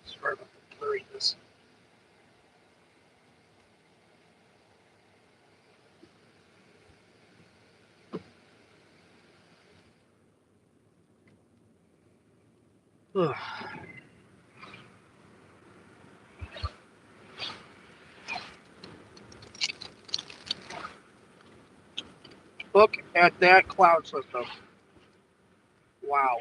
Sorry about the blurriness. Ugh. Look at that cloud system. Wow.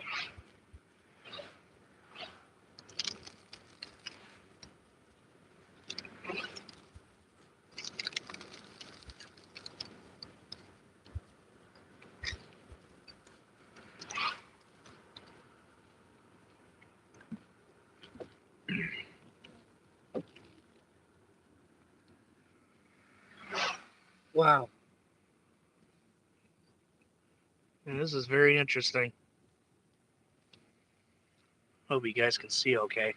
Wow. And this is very interesting. Hope you guys can see okay.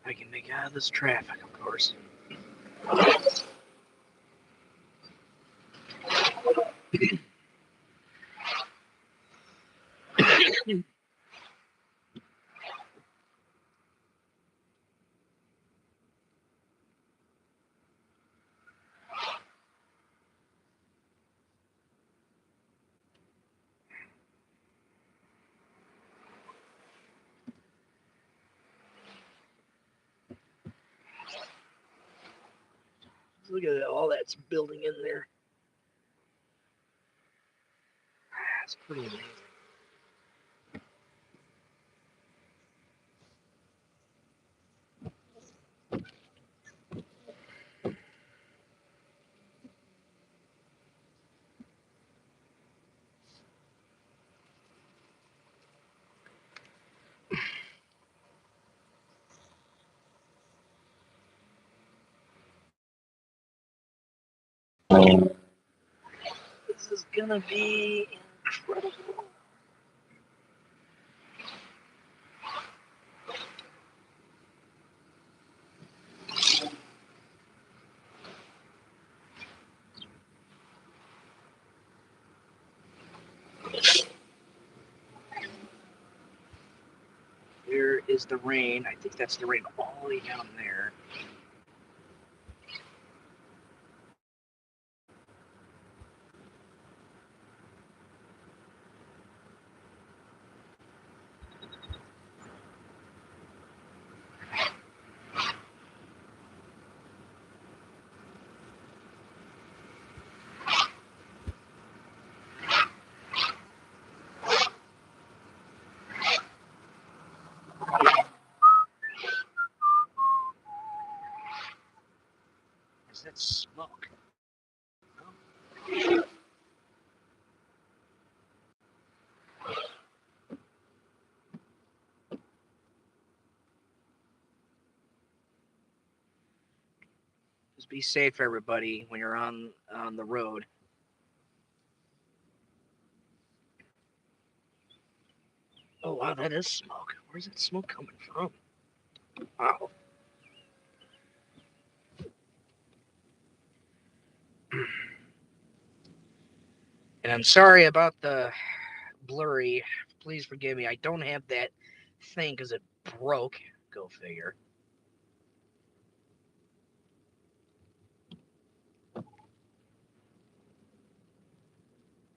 I can make out of this traffic, of course. Look at all that's building in there. That's pretty amazing. This is gonna be incredible. There is the rain. I think that's the rain all the way down there. Is that smoke? Just be safe, everybody, when you're on the road. Oh wow, that is smoke. Where's that smoke coming from? Wow. And I'm sorry about the blurry. Please forgive me. I don't have that thing because it broke. Go figure.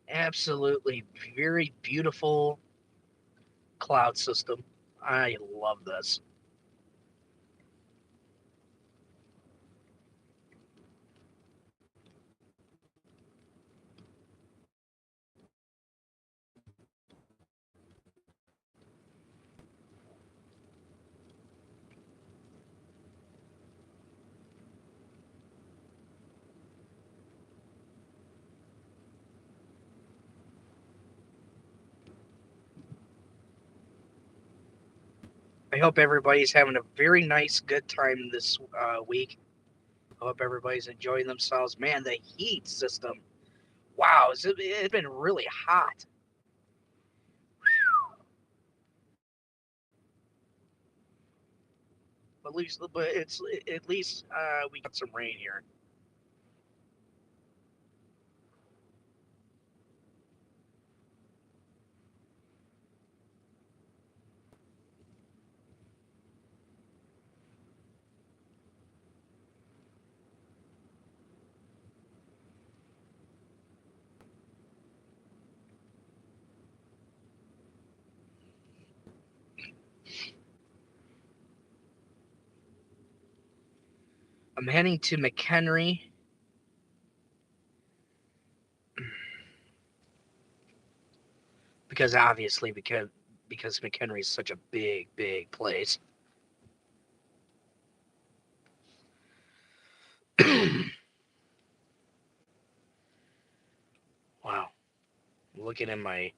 Absolutely very beautiful cloud system. I love this. I hope everybody's having a very nice, good time this week. I hope everybody's enjoying themselves. Man, the heat system. Wow, it's been really hot. but it's at least we got some rain here. I'm heading to McHenry because obviously because McHenry is such a big place. Wow, looking at my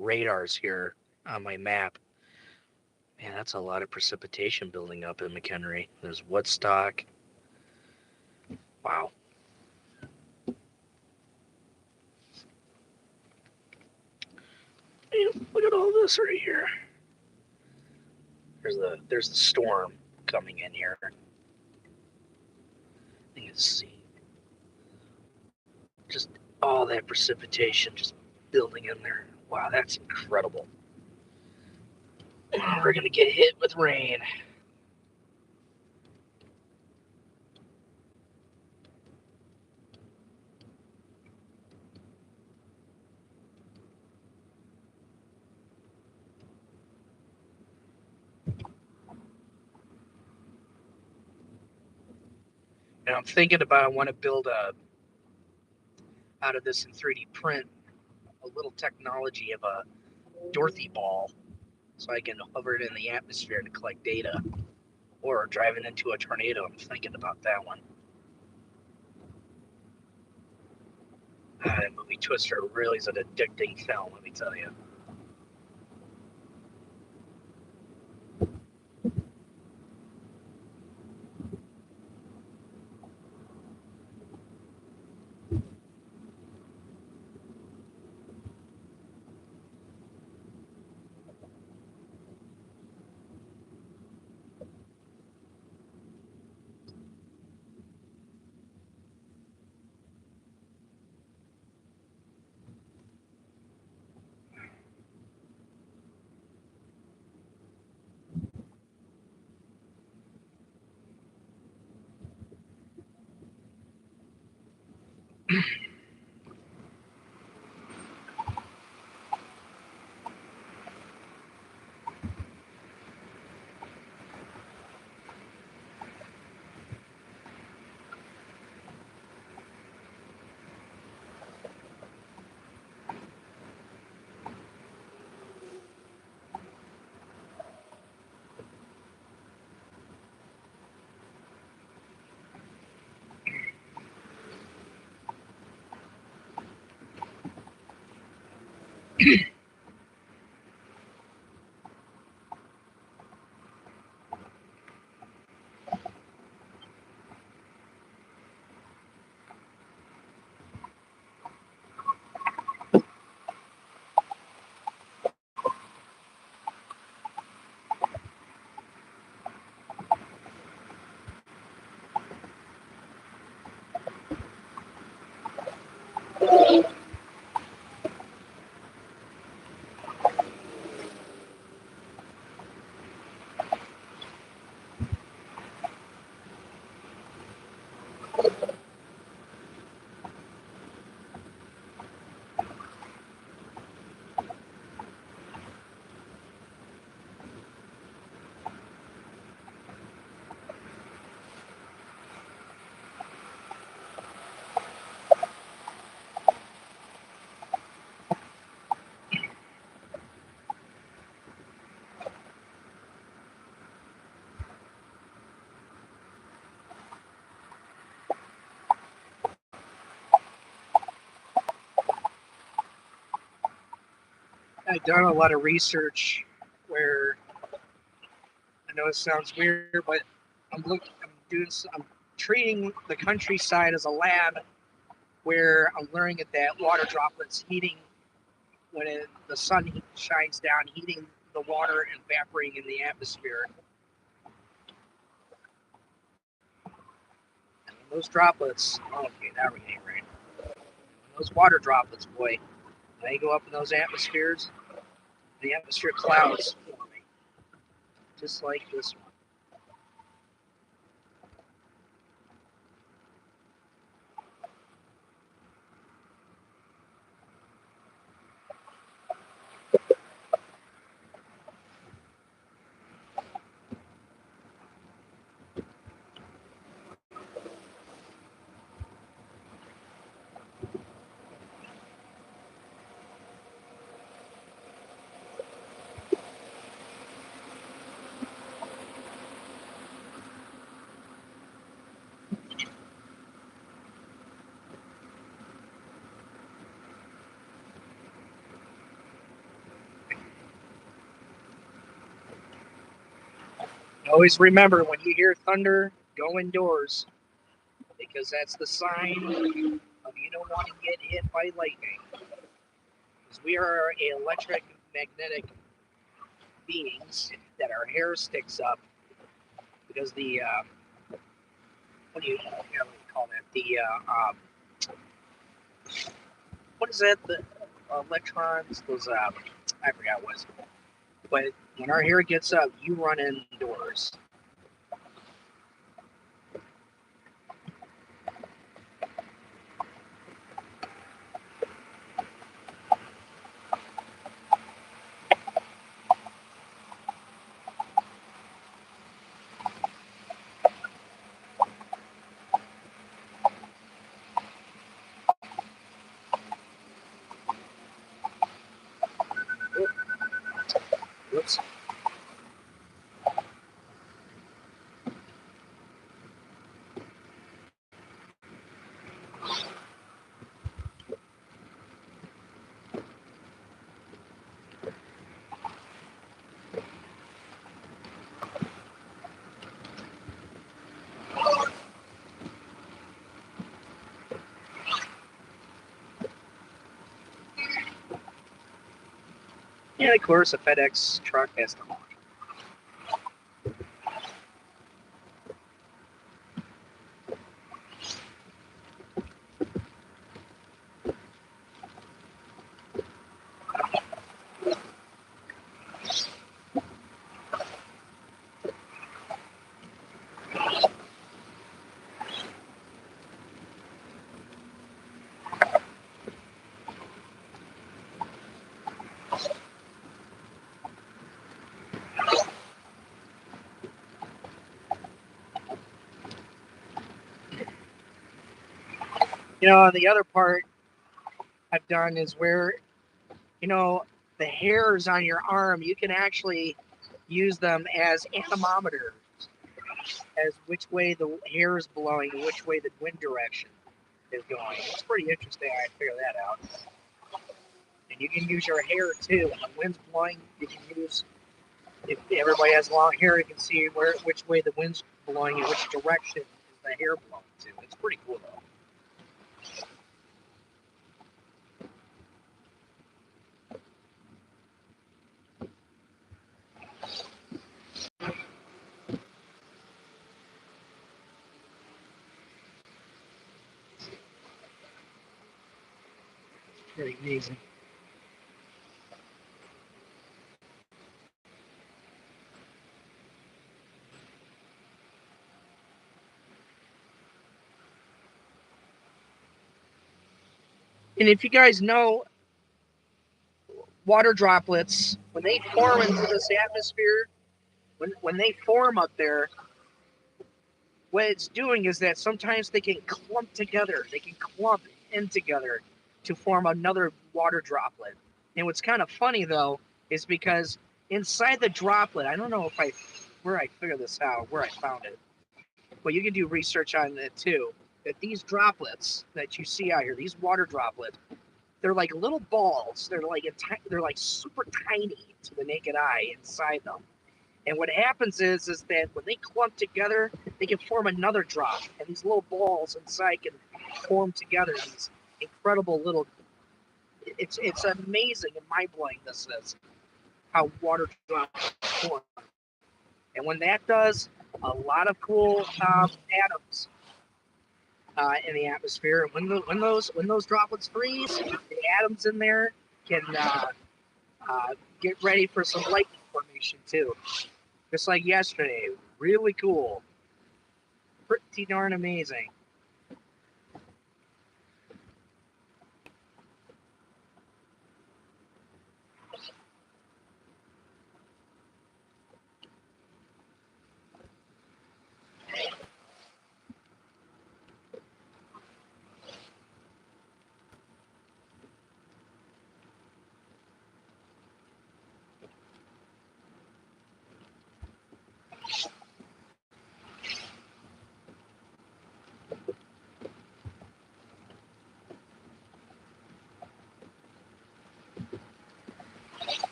radars here on my map, man, that's a lot of precipitation building up in McHenry. There's Woodstock. Wow. Man, look at all this right here. There's the storm coming in here. You can see just all that precipitation just building in there. Wow, that's incredible. We're gonna get hit with rain. And I'm thinking about I want to build a out of this in 3D print a little technology of a Dorothy ball so I can hover it in the atmosphere to collect data. Or driving into a tornado. I'm thinking about that one. That movie Twister really is an addicting film, let me tell you. I've done a lot of research where I know it sounds weird, but I'm treating the countryside as a lab where I'm learning that water droplets heating when the sun shines down, heating the water and evaporating in the atmosphere. those droplets, okay, now we're getting rain. Those water droplets, boy, when they go up in those atmospheres, the atmosphere clouds forming, just like this one. Always remember, when you hear thunder, go indoors, because that's the sign of you don't want to get hit by lightning. Because we are electromagnetic beings that our hair sticks up because the what do you call that? The what is that? The electrons. Those I forgot what. But when our hair gets up, you run indoors. Whoops. Yeah, of course, a FedEx truck has to honk. The other part I've done is where, the hairs on your arm, you can actually use them as anemometers, as which way the hair is blowing and which way the wind direction is going. It's pretty interesting how I figure that out. And you can use your hair too. When the wind's blowing, you can use, if everybody has long hair, you can see which way the wind's blowing and which direction is the hair blowing to. It's pretty cool though. Pretty amazing. And if you guys know, water droplets, when they form into this atmosphere, when they form up there, what it's doing is that sometimes they can clump together. They can clump in together to form another water droplet. And what's kind of funny though is because inside the droplet, I don't know where I figured this out, where I found it, but you can do research on it too. That these droplets that you see out here, these water droplets, they're like little balls. They're like super tiny to the naked eye inside them. And what happens is that when they clump together, they can form another drop, and these little balls inside can form together. These incredible little. It's amazing and mind blowing. This is how water drops form, and when that does, a lot of cool atoms in the atmosphere. And when those droplets freeze, the atoms in there can get ready for some lightning formation too. Just like yesterday, really cool, pretty darn amazing.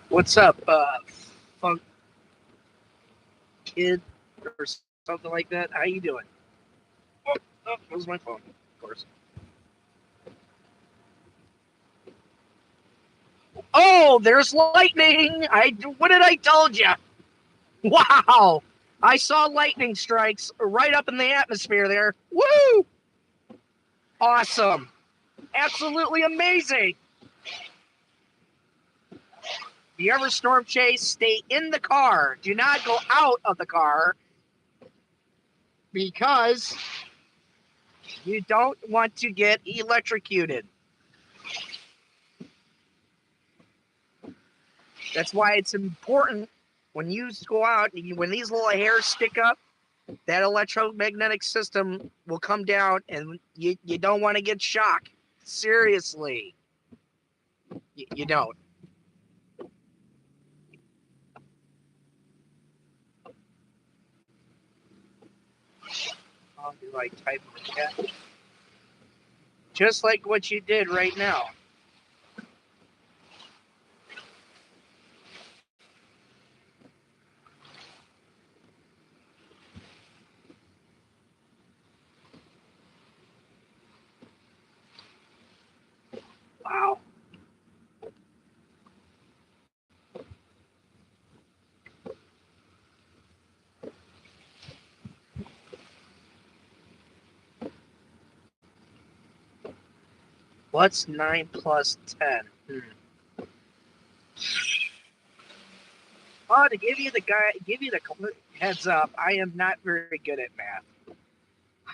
What's up, funk kid or something like that? How you doing? Oh, that was my phone, of course. Oh, there's lightning! What did I told you? Wow! I saw lightning strikes right up in the atmosphere there. Woo! Awesome! Absolutely amazing! If you ever storm chase, stay in the car. Do not go out of the car because you don't want to get electrocuted. That's why it's important when you go out, when these little hairs stick up, that electromagnetic system will come down and you don't want to get shocked. Seriously. You don't. How do I type that? Just like what you did right now. Wow. What's 9 plus 10? Oh, to give you the heads up, I am not very good at math.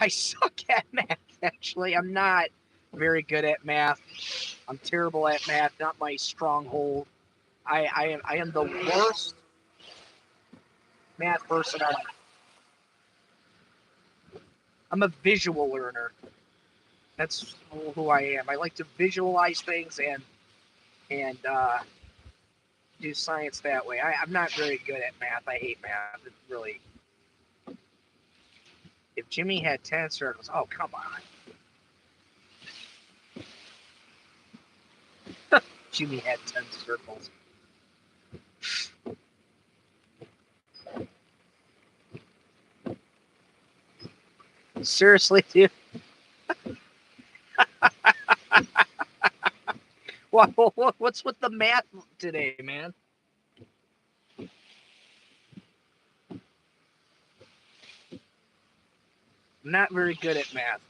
I suck at math, actually. I'm not very good at math. I'm terrible at math, not my stronghold. I am the worst math person on earth. I'm a visual learner. That's who I am. I like to visualize things and do science that way. I'm not very good at math. I hate math. It really. If Jimmy had 10 circles, oh come on. Jimmy had 10 circles. Seriously, dude. What's with the math today, man? I'm not very good at math.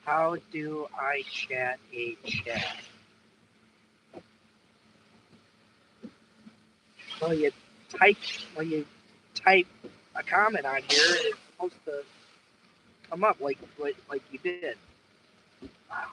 How do I chat a chat? Well, you type when you type a comment on here, it's supposed to come up like you did. Wow.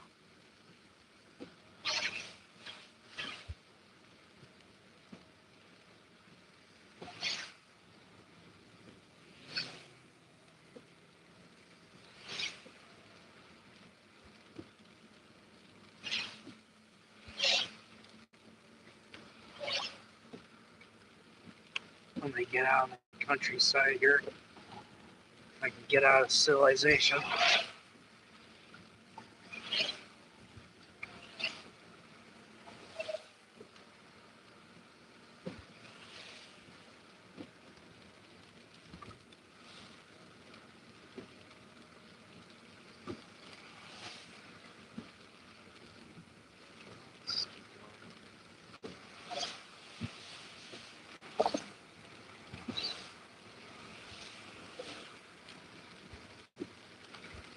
I'm gonna get out of the countryside here. I can get out of civilization.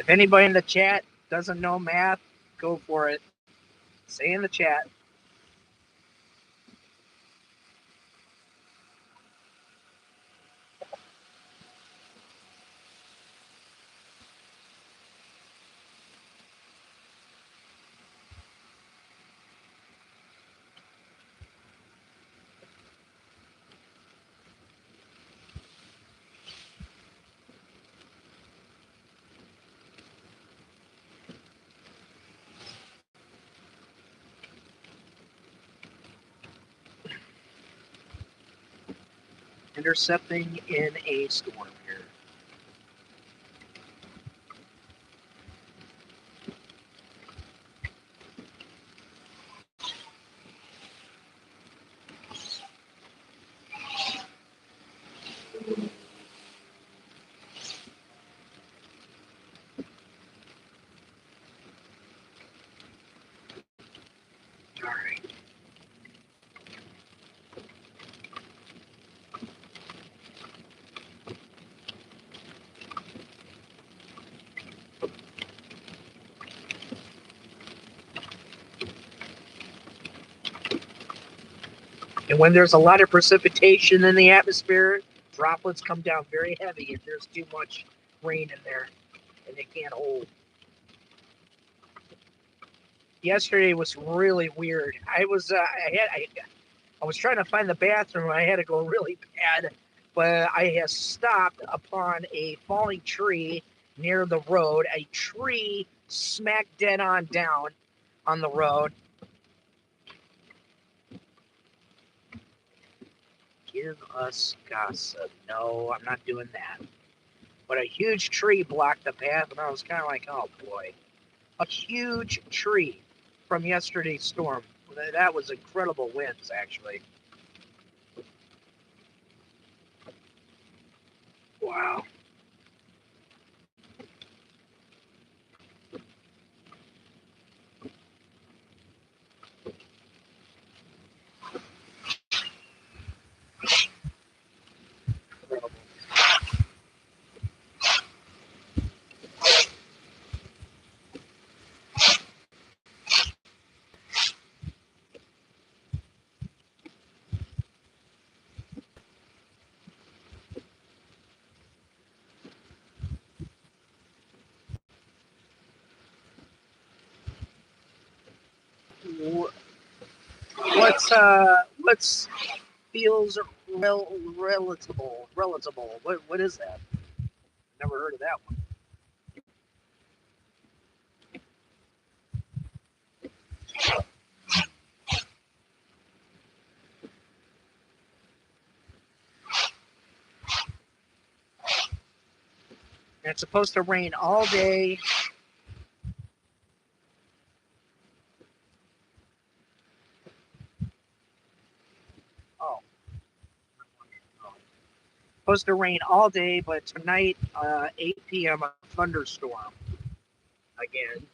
If anybody in the chat doesn't know math, go for it. Say in the chat. Intercepting in a storm here. All right. And when there's a lot of precipitation in the atmosphere, droplets come down very heavy if there's too much rain in there and they can't hold. Yesterday was really weird. I was trying to find the bathroom. I had to go really bad, but I had stopped upon a falling tree near the road. A tree smack dead on down on the road. Give us gossip. No, I'm not doing that. But a huge tree blocked the path, and I was kind of like, oh boy. A huge tree from yesterday's storm. That was incredible winds, actually. Wow. Incredible. What's feels relatable? What is that? Never heard of that one. And it's supposed to rain all day. Oh. Supposed to rain all day, but tonight, 8 p.m., a thunderstorm again.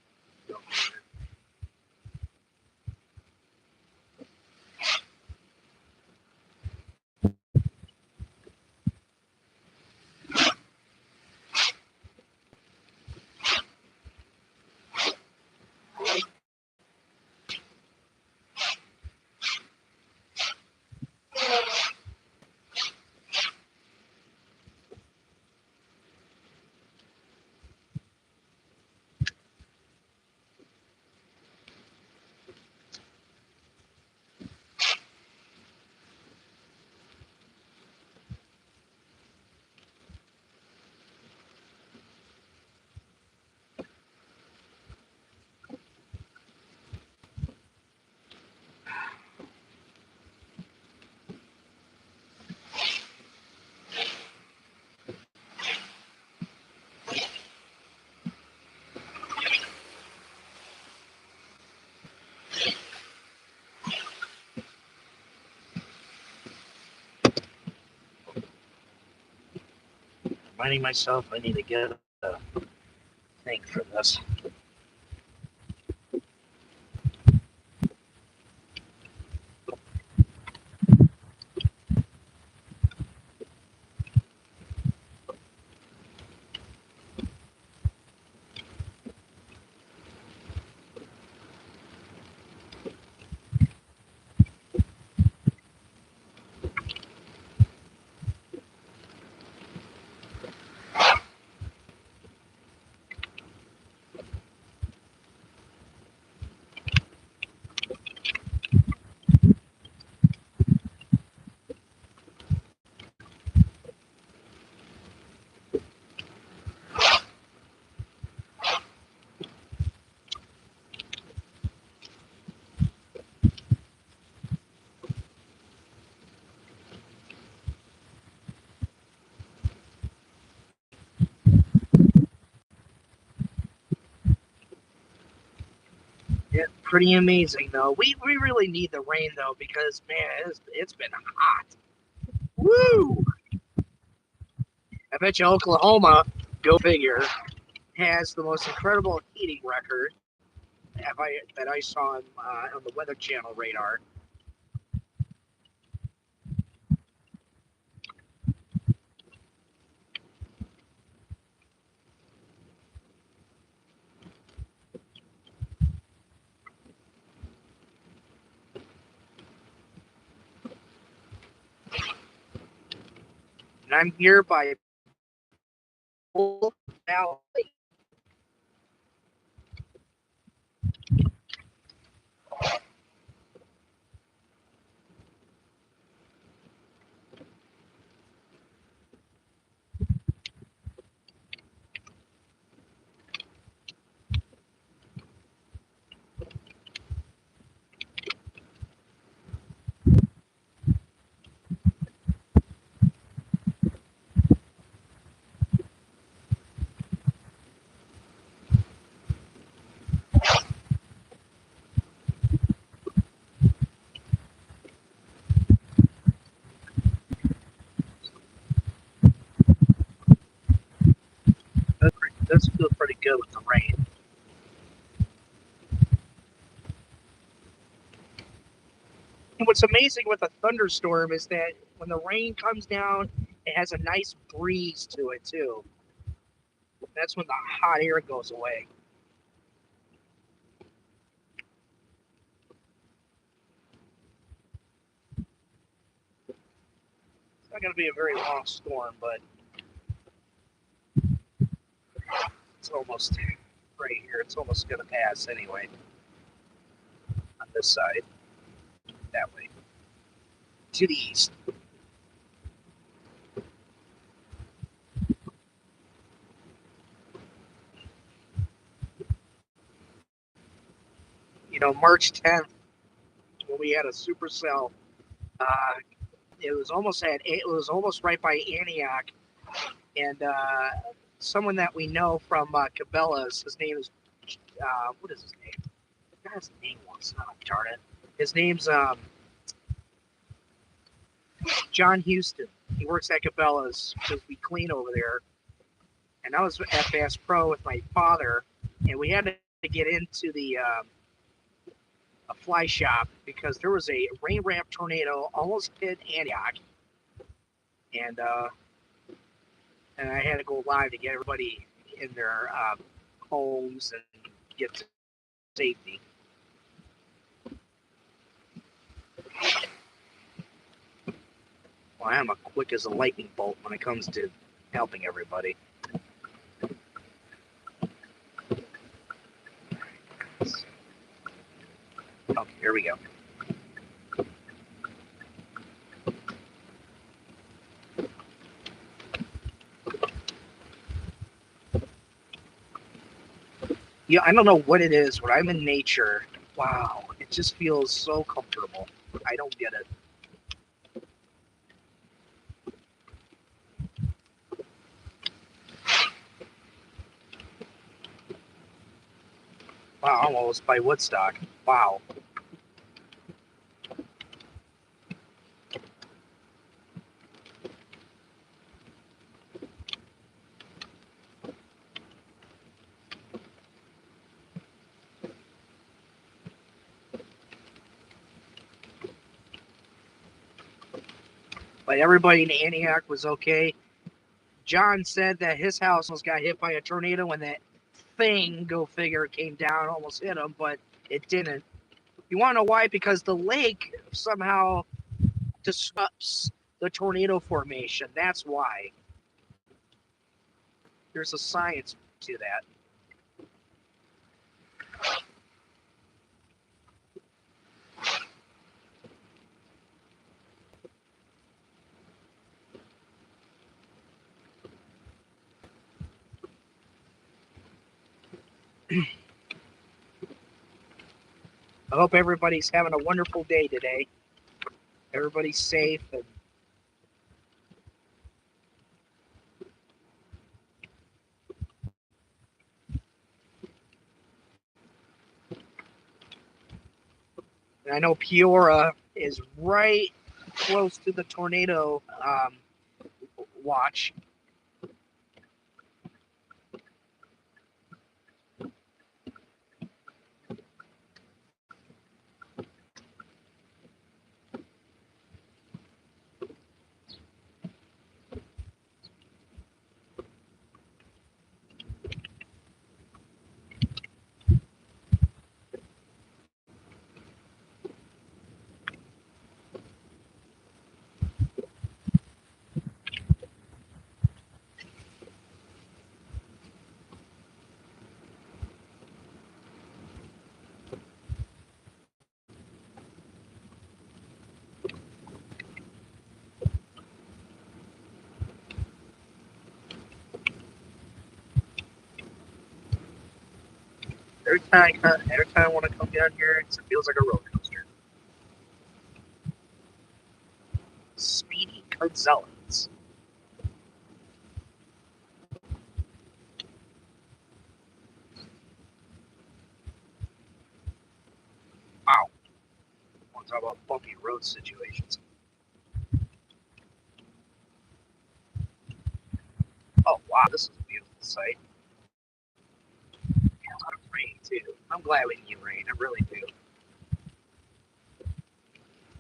Reminding myself I need to get a thing for this. Yeah, pretty amazing though. We really need the rain though because man, it's been hot. Woo! I bet you Oklahoma, go figure, has the most incredible heating record that I saw on the Weather Channel radar. And I'm here by Bull Valley. That does feel pretty good with the rain. And what's amazing with a thunderstorm is that when the rain comes down, it has a nice breeze to it too. That's when the hot air goes away. It's not going to be a very long storm, but it's almost right here. It's almost going to pass anyway on this side, that way, to the east. You know, March 10th, when we had a supercell, uh, it was almost right by Antioch, and someone that we know from Cabela's, his name is what is his name? I forgot his name once. Oh, darn it. His name's John Houston. He works at Cabela's because we clean over there. And I was at Bass Pro with my father, and we had to get into the a fly shop because there was a rain ramp tornado almost hit Antioch, and and I had to go live to get everybody in their homes and get to safety. Well, I'm a quick as a lightning bolt when it comes to helping everybody. Okay, here we go. Yeah, I don't know what it is. When I'm in nature, wow, it just feels so comfortable. I don't get it. Wow, almost by Woodstock. Wow. But everybody in Antioch was okay. John said that his house almost got hit by a tornado when that thing, go figure, came down, almost hit him, but it didn't. You want to know why? Because the lake somehow disrupts the tornado formation. That's why. There's a science to that. I hope everybody's having a wonderful day today. Everybody's safe and And I know Peoria is right close to the tornado watch. Every time I want to come down here, it feels like a roller coaster. Speedy Gonzalez. Wow. I want to talk about bumpy road situations. Oh wow, this is a beautiful sight. A lot of rain too. I'm glad we didn't get rain. I really do.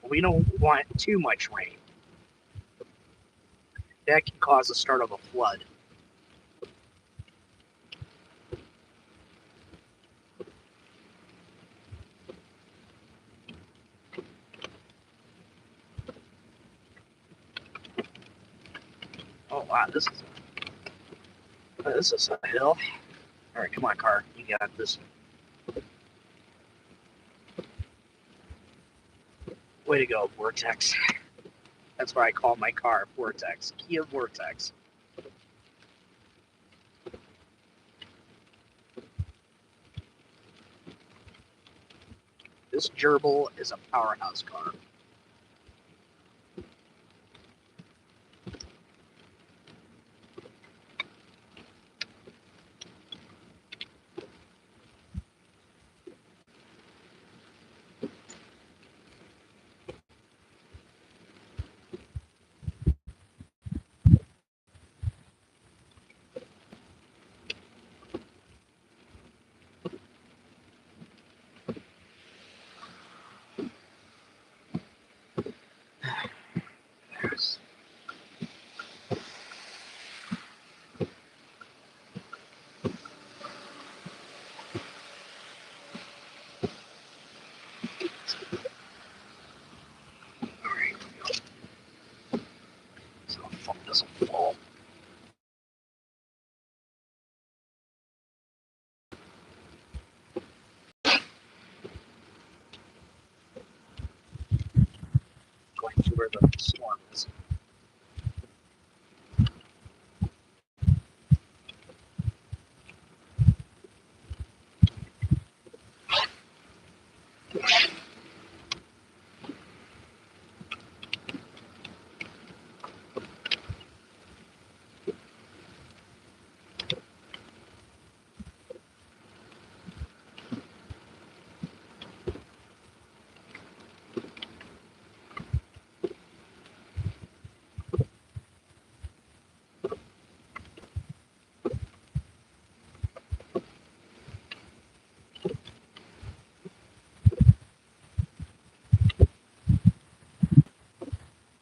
We don't want too much rain. That can cause the start of a flood. Oh wow, this is a hill. All right, come on, car. You got this. Way to go, Vortex. That's why I call my car Vortex. Kia Vortex. This gerbil is a powerhouse car. Doesn't fall. Going to where the storm is.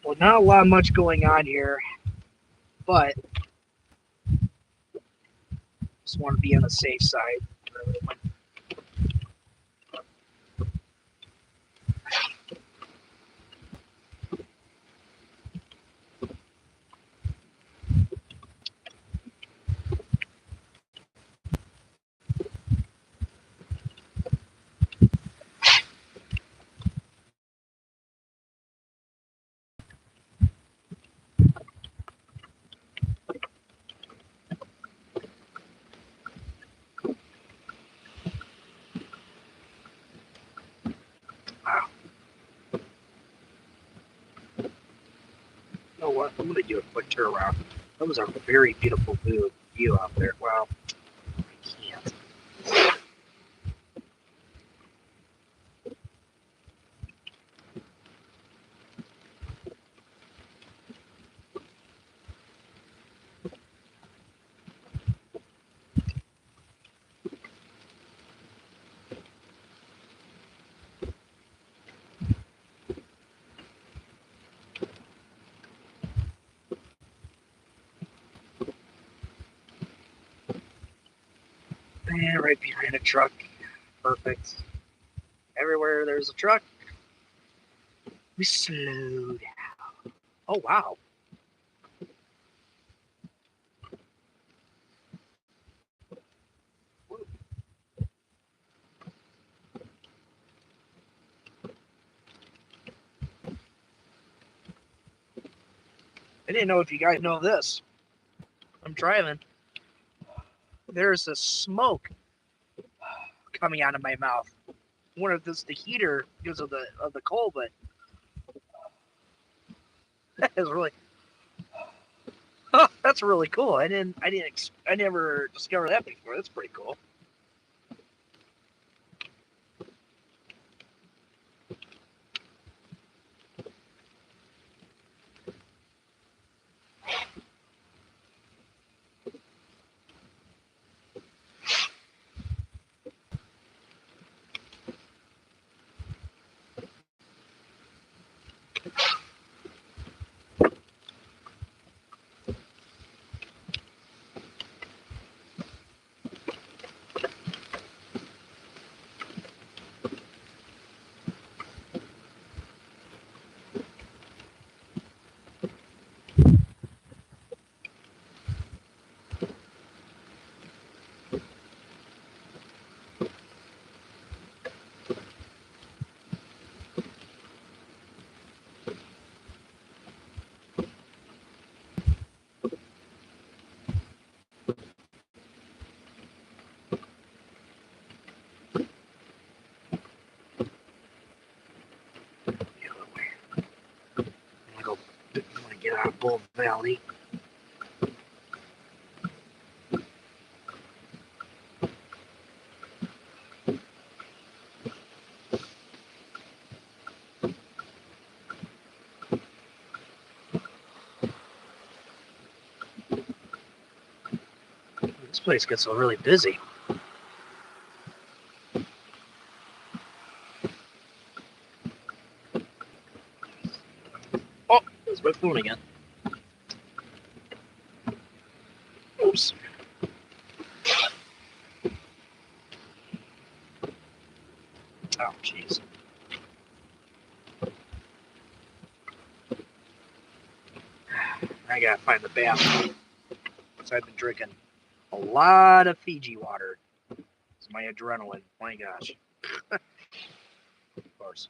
Well, not a lot much going on here, but just want to be on the safe side. Wow. You know what? I'm going to do a quick turn around. That was a very beautiful view out there. Wow. I can't. Yeah, right behind a truck. Perfect. Everywhere there's a truck, we slow down. Oh, wow. I didn't know if you guys know this. I'm driving. There's a smoke coming out of my mouth. One of this the heater because of the cold, but that is really that's really cool. I never discovered that before. That's pretty cool. I'm gonna get out of Bull Valley. This place gets really busy. Oh, there's my phone again. Oops. Oh, jeez. I gotta find the bathroom. So I've been drinking a lot of Fiji water. It's my adrenaline. My gosh. Of course.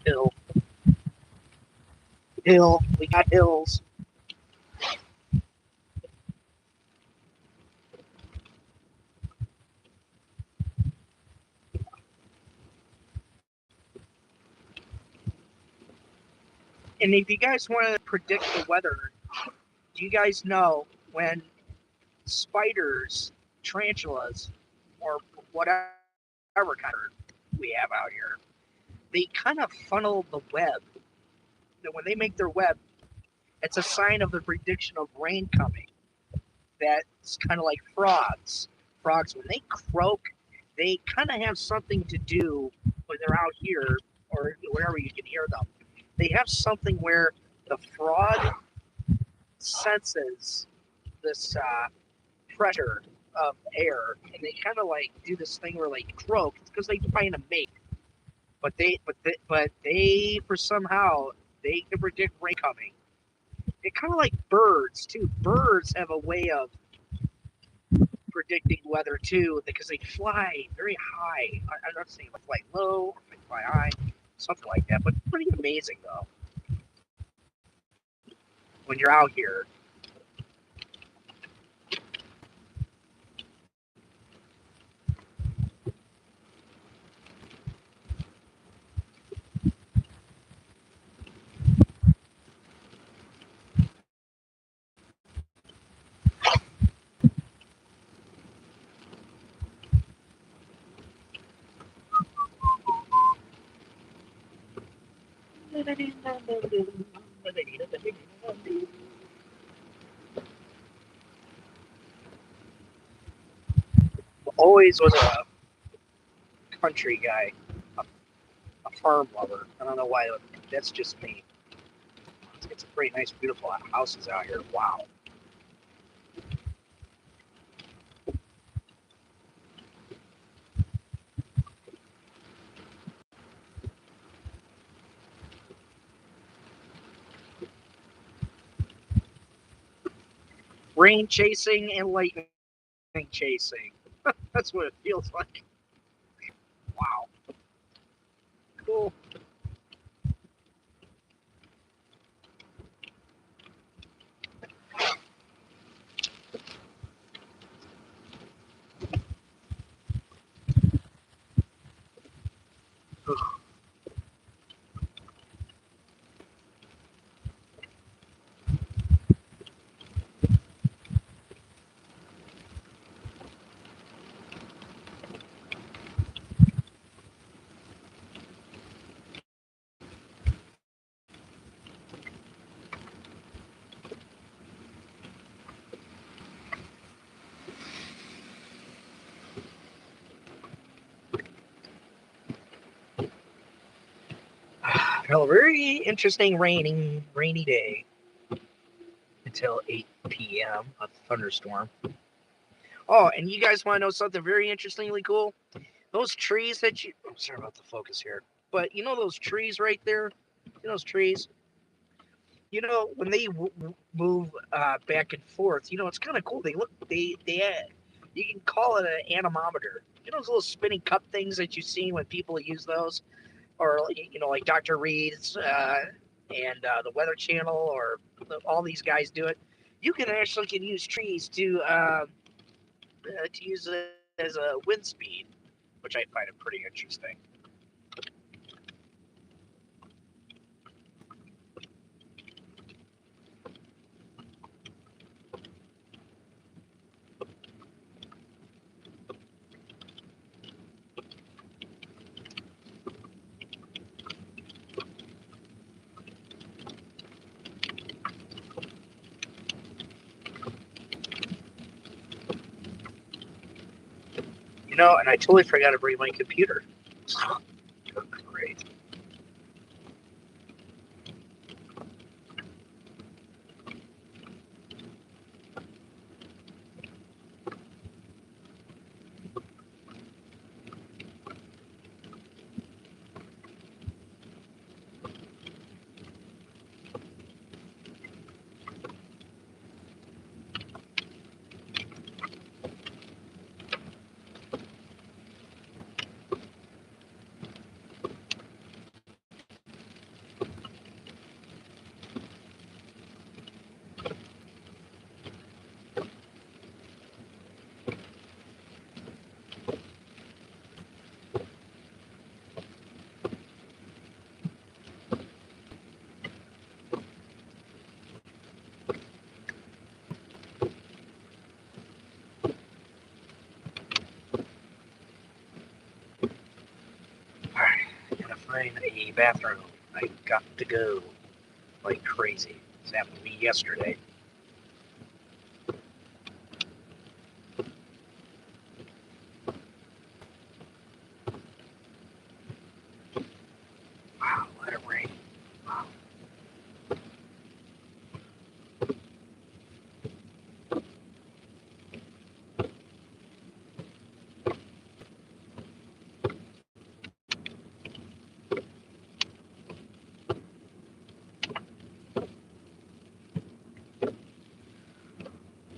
Hill. Hill. We got hills. And if you guys want to predict the weather, do you guys know when spiders, tarantulas, or whatever kind of we have out here, they kind of funnel the web. That when they make their web, it's a sign of the prediction of rain coming. That's kind of like frogs. Frogs, when they croak, they kind of have something to do when they're out here or wherever you can hear them. They have something where the frog senses this pressure of air, and they kind of like do this thing where they croak. It's because they find a mate, but they for somehow they can predict rain coming. It kind of like birds too. Birds have a way of predicting weather too because they fly very high. I'm not saying they fly low or they fly high, something like that. But pretty amazing though when you're out here. Always was a country guy, a farm lover. I don't know why. That's just me. It's a pretty nice, beautiful houses out here. Wow. Rain chasing and lightning chasing. That's what it feels like. Wow. Cool. Well, very interesting rainy day until 8 p.m. A thunderstorm. Oh, and you guys want to know something very interestingly cool? Those trees that you. I'm sorry about the focus here, but you know those trees right there. You know those trees. You know when they move back and forth. You know it's kind of cool. They look. You can call it an anemometer. You know those little spinning cup things that you see when people use those, or you know like Dr. Reed's and the Weather Channel, or all these guys do it. You can actually use trees to use it as a wind speed, which I find it pretty interesting. You know, and I totally forgot to bring my computer. Great. All right, gotta find a bathroom. I got to go like crazy. This happened to me yesterday. Wow, let it rain. Wow.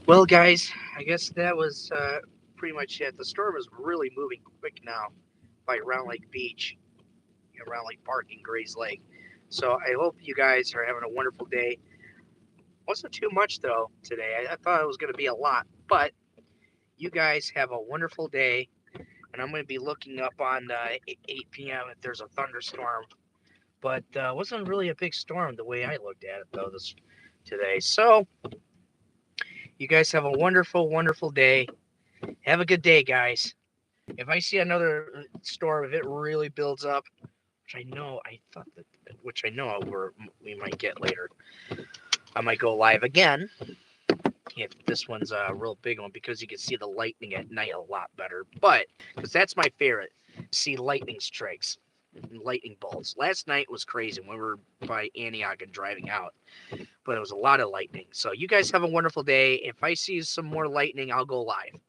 Well, guys, I guess that was pretty much it. The storm is really moving quick now by Round Lake Beach, around Lake Park and Gray's Lake. So I hope you guys are having a wonderful day. Wasn't too much though today. I thought it was going to be a lot, but you guys have a wonderful day. And I'm going to be looking up on 8 p.m. if there's a thunderstorm. But wasn't really a big storm the way I looked at it though this today. So you guys have a wonderful, wonderful day. Have a good day, guys. If I see another storm, if it really builds up, which I know we might get later. I might go live again if this one's a real big one because you can see the lightning at night a lot better. But because that's my favorite, see lightning strikes and lightning bolts. Last night was crazy when we were by Antioch and driving out, but it was a lot of lightning. So you guys have a wonderful day. If I see some more lightning, I'll go live.